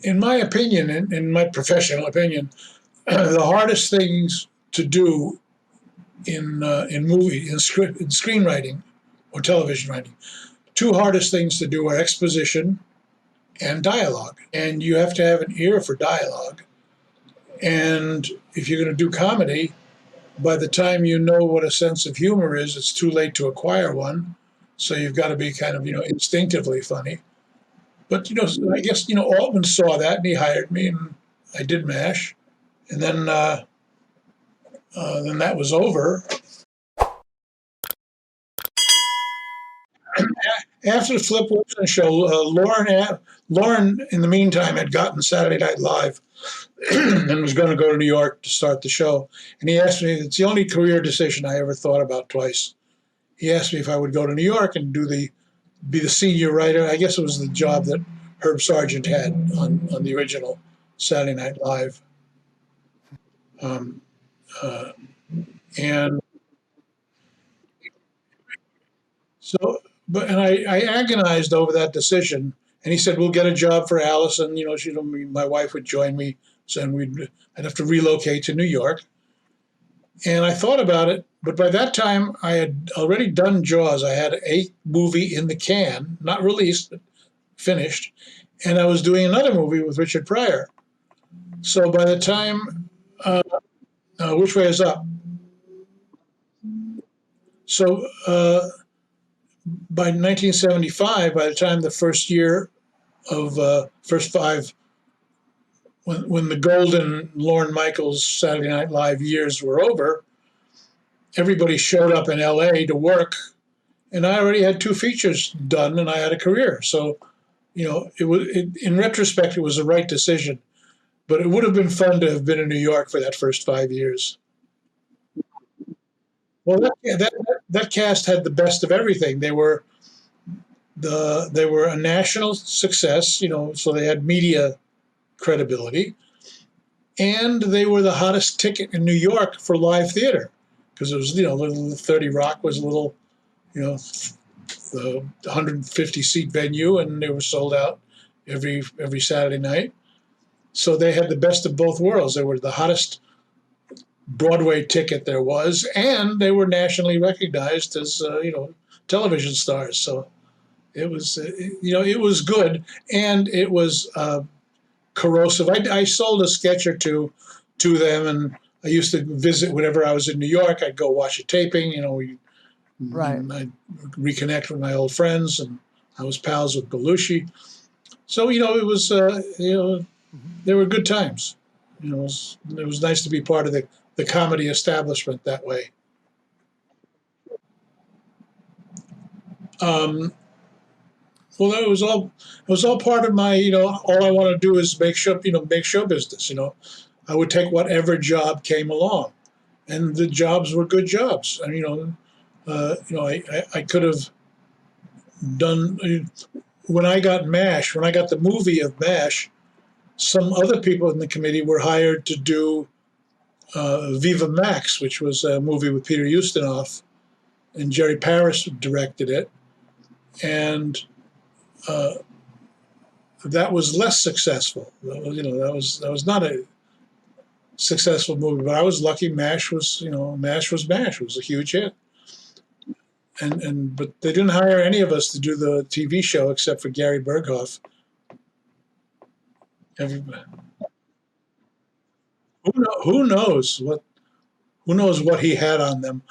In my opinion, in my professional opinion, the hardest things to do in movie, in script, in screenwriting or television writing, two hardest things to do are exposition and dialogue. And you have to have an ear for dialogue. And if you're going to do comedy, by the time you know what a sense of humor is, it's too late to acquire one. So you've got to be kind of, instinctively funny. But, I guess, Altman saw that and he hired me and I did MASH. And then that was over. After the Flip Wilson show, Lauren, in the meantime, had gotten Saturday Night Live and was going to go to New York to start the show. And he asked me, it's the only career decision I ever thought about twice. He asked me if I would go to New York and be the senior writer. I guess it was the job that Herb Sargent had on the original Saturday Night Live. And so, and I agonized over that decision. And he said, "We'll get a job for Allison. My wife would join me, so I'd have to relocate to New York." And I thought about it, but by that time I had already done Jaws. I had a movie in the can, not released, but finished, and I was doing another movie with Richard Pryor. So by the time, which way is up? So by 1975, by the time the first year of first five, when the golden Lorne Michaels Saturday Night Live years were over, everybody showed up in LA to work, and I already had 2 features done, and I had a career. So, in retrospect, it was the right decision. But it would have been fun to have been in New York for that first 5 years. Well, that cast had the best of everything. They were a national success, so they had media credibility, and they were the hottest ticket in New York for live theater because it was, little 30 Rock was a little, the 150 seat venue, and they were sold out every Saturday night. So they had the best of both worlds. They were the hottest Broadway ticket there was, and they were nationally recognized as television stars. So it was it was good, and it was corrosive. I sold a sketch or two to them, and I used to visit whenever I was in New York. I'd go watch a taping. Right. I'd reconnect with my old friends, and I was pals with Belushi. So it was there were good times. It was nice to be part of the comedy establishment that way. Well, it was all part of my, all I want to do is make show business. I would take whatever job came along, and the jobs were good jobs. I could have done, when I got MASH, when I got the movie of MASH, some other people in the committee were hired to do Viva Max, which was a movie with Peter Ustinov, and Jerry Paris directed it, and that was less successful. That was not a successful movie, but I was lucky. MASH was MASH. It was a huge hit, but they didn't hire any of us to do the TV show except for Gary Berghoff. Everybody. Who knows what he had on them.